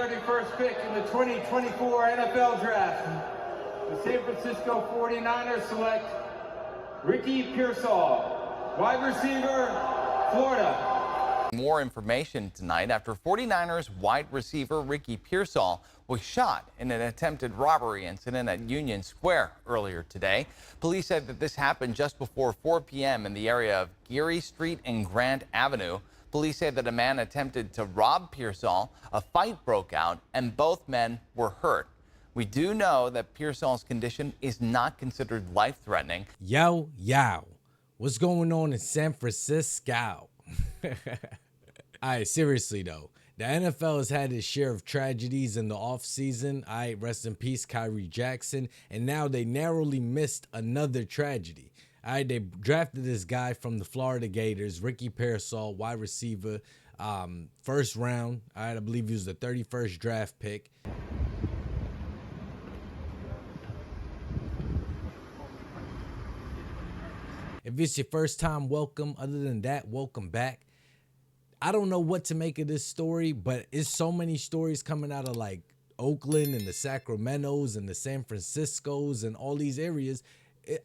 31st pick in the 2024 NFL Draft, the San Francisco 49ers select Ricky Pearsall, wide receiver, Florida. More information tonight after 49ers wide receiver Ricky Pearsall was shot in an attempted robbery incident at Union Square earlier today. Police said that this happened just before 4 p.m. in the area of Geary Street and Grant Avenue. Police say that a man attempted to rob Pearsall. A fight broke out and both men were hurt. We do know that Pearsall's condition is not considered life-threatening. Yo, what's going on in San Francisco? All right, seriously though, the NFL has had its share of tragedies in the offseason. All right, rest in peace, Kyrie Jackson. And now they narrowly missed another tragedy. All right, they drafted this guy from the Florida Gators, Ricky Pearsall, wide receiver, first round. All right, I believe he was the 31st draft pick. If it's your first time, welcome. Other than that, welcome back. I don't know what to make of this story, but it's so many stories coming out of like Oakland and the Sacramentos and the San Franciscos and all these areas.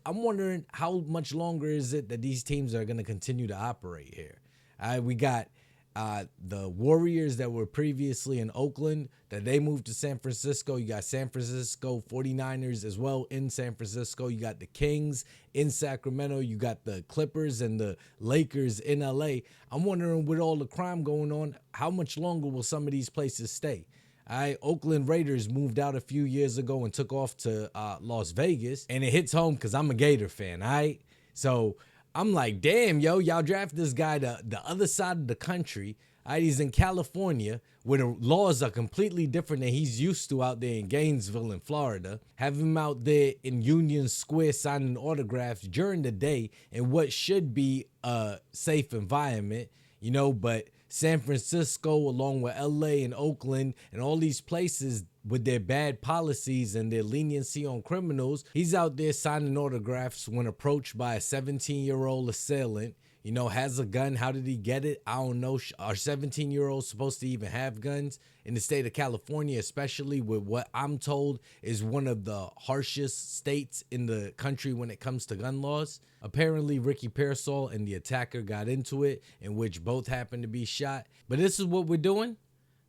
I'm wondering how much longer is it that these teams are going to continue to operate here. We got the Warriors that were previously in Oakland, that they moved to San Francisco. You got San Francisco 49ers as well in San Francisco. You got the Kings in Sacramento. You got the Clippers and the Lakers in LA. I'm wondering, with all the crime going on, how much longer will some of these places stay? Oakland Raiders moved out a few years ago and took off to Las Vegas, and it hits home because I'm a Gator fan, all right? So I'm like, damn, yo, y'all draft this guy to the other side of the country. He's in California, where the laws are completely different than he's used to out there in Gainesville in Florida. Have him out there in Union Square signing autographs during the day in what should be a safe environment, you know, but San Francisco, along with LA and Oakland and all these places with their bad policies and their leniency on criminals, he's out there signing autographs when approached by a 17-year-old assailant. You know, has a gun. How did he get it? I don't know. Are 17-year-olds supposed to even have guns in the state of California, especially with what I'm told is one of the harshest states in the country when it comes to gun laws? Apparently, Ricky Pearsall and the attacker got into it, in which both happened to be shot. But this is what we're doing.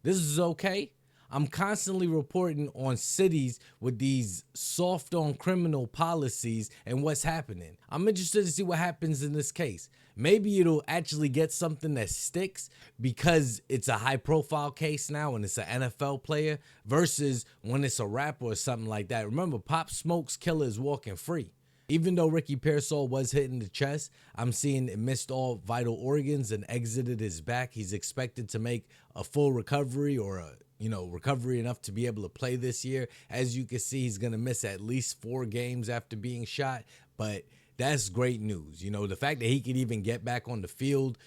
This is okay. I'm constantly reporting on cities with these soft on criminal policies and what's happening. I'm interested to see what happens in this case. Maybe it'll actually get something that sticks because it's a high profile case now and it's an NFL player versus when it's a rapper or something like that. Remember, Pop Smoke's killer is walking free. Even though Ricky Pearsall was hit in the chest, I'm seeing it missed all vital organs and exited his back. He's expected to make a full recovery or recovery enough to be able to play this year. As you can see, he's going to miss at least 4 games after being shot, but that's great news. You know, the fact that he could even get back on the field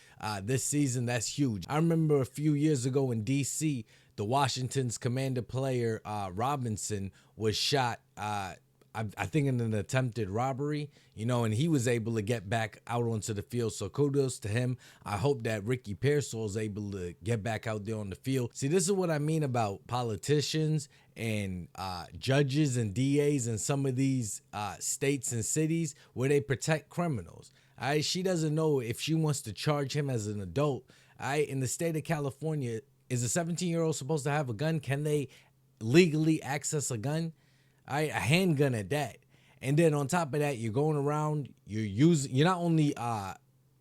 this season, that's huge. I remember a few years ago in D.C., the Washington's commander player Robinson was shot, I think in an attempted robbery, you know, and he was able to get back out onto the field. So kudos to him. I hope that Ricky Pearsall is able to get back out there on the field. See, this is what I mean about politicians and judges and DAs in some of these states and cities where they protect criminals. She doesn't know if she wants to charge him as an adult. In the state of California, is a 17-year-old supposed to have a gun? Can they legally access a gun? A handgun at that. And then on top of that, you're going around, you're not only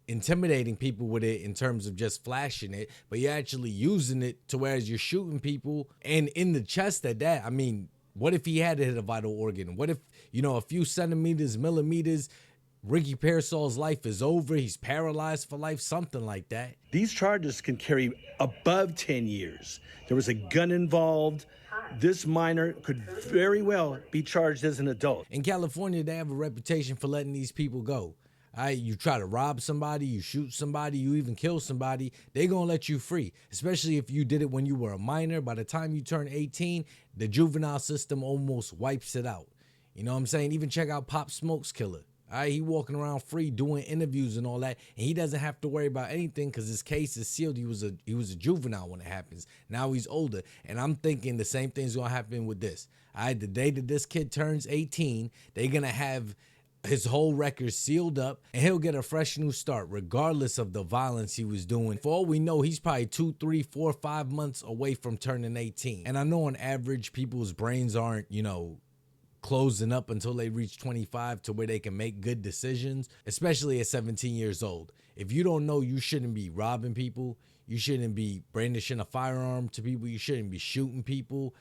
intimidating people with it in terms of just flashing it, but you're actually using it to whereas you're shooting people and in the chest at that. I mean, what if he had to hit a vital organ? What if, a few centimeters, millimeters, Ricky Pearsall's life is over, he's paralyzed for life, something like that. These charges can carry above 10 years. There was a gun involved. This minor could very well be charged as an adult. In California, they have a reputation for letting these people go. You try to rob somebody, you shoot somebody, you even kill somebody, they're going to let you free, especially if you did it when you were a minor. By the time you turn 18, the juvenile system almost wipes it out. You know what I'm saying? Even check out Pop Smoke's killer. All right, he walking around free doing interviews and all that, and he doesn't have to worry about anything because his case is sealed. He was a juvenile when it happens. Now he's older, and I'm thinking the same thing's gonna happen with this. All right, the day that this kid turns 18, they're gonna have his whole record sealed up, and he'll get a fresh new start, regardless of the violence he was doing. For all we know, he's probably 2, 3, 4, 5 months away from turning 18. And I know on average, people's brains aren't, closing up until they reach 25 to where they can make good decisions, especially at 17 years old. If you don't know, you shouldn't be robbing people. You shouldn't be brandishing a firearm to people. You shouldn't be shooting people.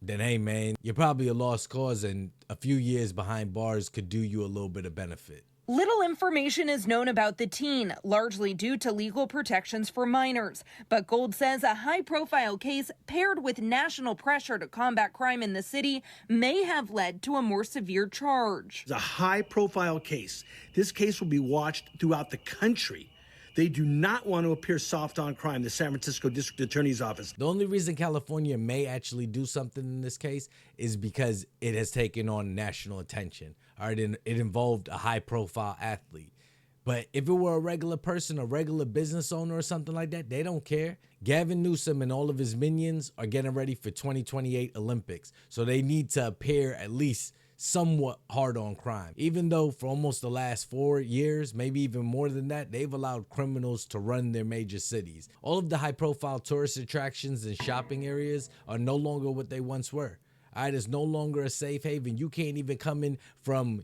Then, hey, man, you're probably a lost cause, and a few years behind bars could do you a little bit of benefit. Little information is known about the teen, largely due to legal protections for minors. But Gold says a high-profile case paired with national pressure to combat crime in the city may have led to a more severe charge. It's a high-profile case. This case will be watched throughout the country. They do not want to appear soft on crime, the San Francisco District Attorney's Office. The only reason California may actually do something in this case is because it has taken on national attention. All right, it involved a high-profile athlete. But if it were a regular person, a regular business owner or something like that, they don't care. Gavin Newsom and all of his minions are getting ready for 2028 Olympics. So they need to appear at least somewhat hard on crime. Even though for almost the last 4 years, maybe even more than that, they've allowed criminals to run their major cities. All of the high-profile tourist attractions and shopping areas are no longer what they once were. All right, it's no longer a safe haven. You can't even come in from,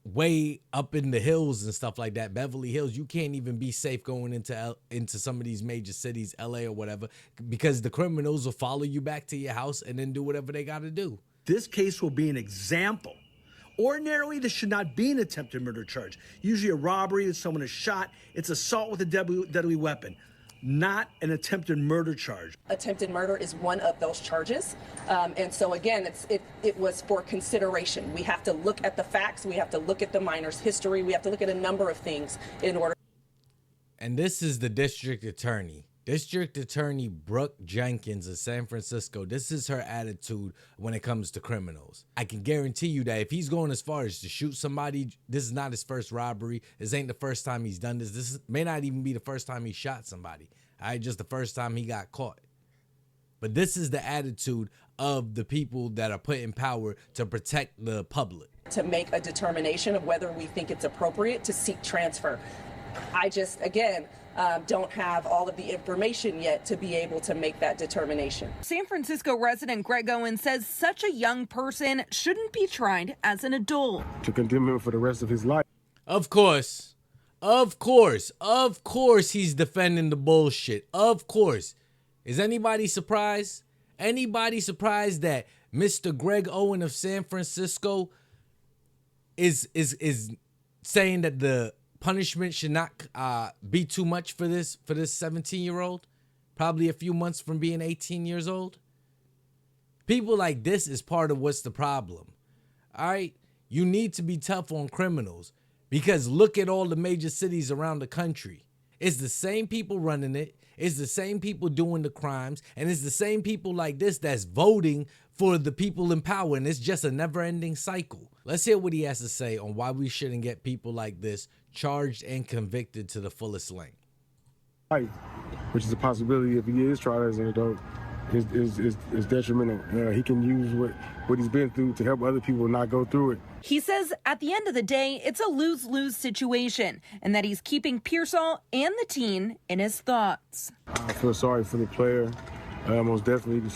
way up in the hills and stuff like that, Beverly Hills. You can't even be safe going into some of these major cities, LA or whatever, because the criminals will follow you back to your house and then do whatever they got to do. This case will be an example. Ordinarily, this should not be an attempted murder charge. Usually a robbery, if someone is shot, it's assault with a deadly weapon, not an attempted murder charge. Attempted murder is one of those charges. And so again, it was for consideration. We have to look at the facts. We have to look at the minor's history. We have to look at a number of things in order. And this is the district attorney. District Attorney Brooke Jenkins of San Francisco. This is her attitude when it comes to criminals. I can guarantee you that if he's going as far as to shoot somebody, this is not his first robbery. This ain't the first time he's done this. This may not even be the first time he shot somebody. All right, just the first time he got caught. But this is the attitude of the people that are put in power to protect the public. To make a determination of whether we think it's appropriate to seek transfer. I just, again, don't have all of the information yet to be able to make that determination. San Francisco resident Greg Owen says such a young person shouldn't be tried as an adult. To condemn him for the rest of his life. Of course, he's defending the bullshit. Of course. Is anybody surprised? Anybody surprised that Mr. Greg Owen of San Francisco is saying that the punishment should not be too much for this 17-year-old, probably a few months from being 18 years old? People like this is part of what's the problem. All right, you need to be tough on criminals because look at all the major cities around the country. It's the same people running it. It's the same people doing the crimes, and it's the same people like this that's voting for the people in power, and it's just a never-ending cycle. Let's hear what he has to say on why we shouldn't get people like this charged and convicted to the fullest length. Which is a possibility if he is tried as an adult, is detrimental. He can use what he's been through to help other people not go through it. He says at the end of the day, it's a lose-lose situation and that he's keeping Pearsall and the teen in his thoughts. I feel sorry for the player, most definitely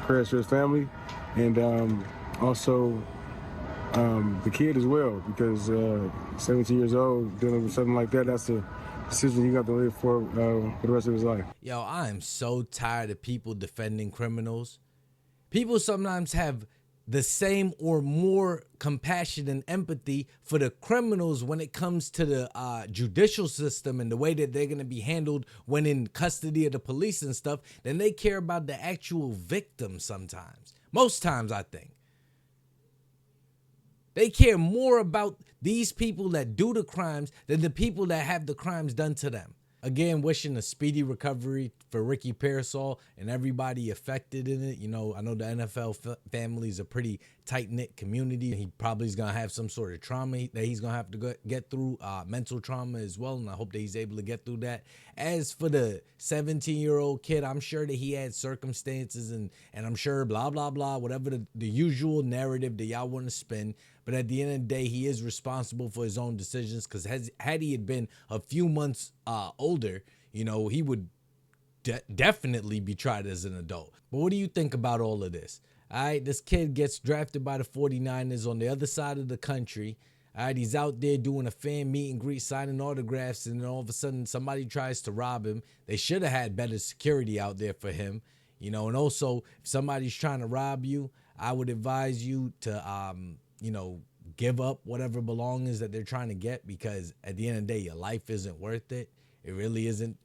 prayers for his family, and also the kid as well, because 17 years old, dealing with something like that, that's a decision he got to live for the rest of his life. Yo, I am so tired of people defending criminals. People sometimes have the same or more compassion and empathy for the criminals when it comes to the judicial system and the way that they're going to be handled when in custody of the police and stuff than they care about the actual victim sometimes. Most times, I think. They care more about these people that do the crimes than the people that have the crimes done to them. Again, wishing a speedy recovery for Ricky Pearsall and everybody affected in it. You know, I know the NFL family is a pretty tight-knit community. He probably is going to have some sort of trauma that he's going to have to get through, mental trauma as well, and I hope that he's able to get through that. As for the 17-year-old kid, I'm sure that he had circumstances and I'm sure blah, blah, blah, whatever the usual narrative that y'all want to spin. But at the end of the day, he is responsible for his own decisions, because had he had been a few months older, you know, he would definitely be tried as an adult. But what do you think about all of this? All right, this kid gets drafted by the 49ers on the other side of the country. All right, he's out there doing a fan meet and greet, signing autographs, and then all of a sudden somebody tries to rob him. They should have had better security out there for him, you know. And also, if somebody's trying to rob you, I would advise you to, you know, give up whatever belongings that they're trying to get, because at the end of the day, your life isn't worth it. It really isn't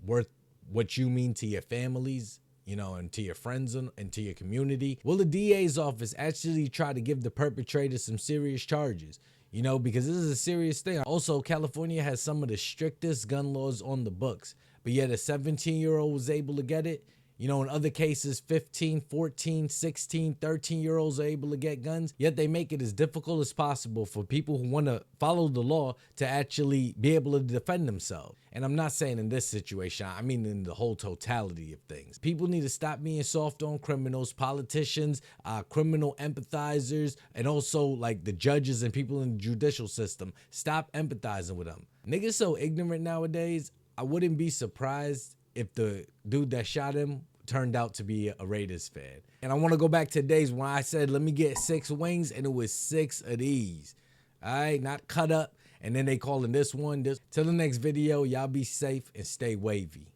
worth what you mean to your families, you know, and to your friends and to your community. Will the DA's office actually try to give the perpetrator some serious charges? You know, because this is a serious thing. Also, California has some of the strictest gun laws on the books, but yet a 17-year-old was able to get it. You know, in other cases, 15, 14, 16, 13-year-olds are able to get guns, yet they make it as difficult as possible for people who want to follow the law to actually be able to defend themselves. And I'm not saying in this situation, I mean in the whole totality of things. People need to stop being soft on criminals, politicians, criminal empathizers, and also like the judges and people in the judicial system. Stop empathizing with them. Niggas so ignorant nowadays, I wouldn't be surprised if the dude that shot him turned out to be a Raiders fan. And I want to go back to days when I said, let me get 6 wings, and it was 6 of these. All right, not cut up, and then they calling this one. Till the next video, y'all be safe and stay wavy.